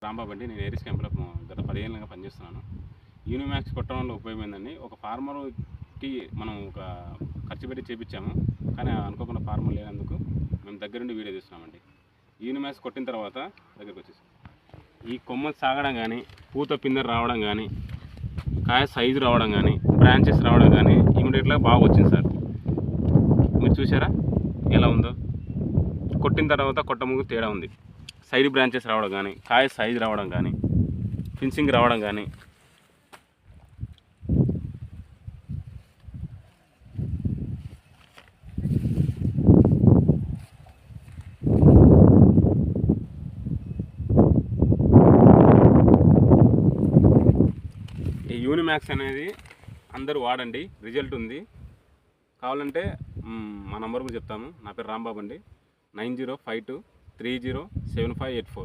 రాంబాబు అండి. నేను ఏరిస్ క్యాంప్లో గత 10 ఏళ్ళుగా పనిచేస్తున్నాను. యూనిమాక్స్ కొట్టడం వల్ల ఉపయోగం ఏందండి, ఒక ఫార్మర్కి మనం ఒక ఖర్చు పెట్టి చేపించాము, కానీ అనుకోకుండా ఫార్మర్ లేనందుకు మేము దగ్గరుండి వీడియో తీస్తున్నామండి. యూనిమాక్స్ కొట్టిన తర్వాత దగ్గరికి వచ్చేసి ఈ కొమ్మలు సాగడం కానీ, పూత పిందె రావడం కానీ, కాయ సైజు రావడం కానీ, బ్రాంచెస్ రావడం కానీ ఇమీడియట్గా బాగా వచ్చింది సార్. మీరు చూసారా ఎలా ఉందో? కొట్టిన తర్వాత కొట్ట ముగ్గు తేడా ఉంది. సైడ్ బ్రాంచెస్ రావడం కానీ, కాయ సైజు రావడం కానీ, ఫినిషింగ్ రావడం కానీ. ఈ యూనిమాక్స్ అనేది అందరూ వాడండి, రిజల్ట్ ఉంది. కావాలంటే మా నంబర్ కూడా చెప్తాము. నా పేరు రాంబాబు అండి. 9052307584.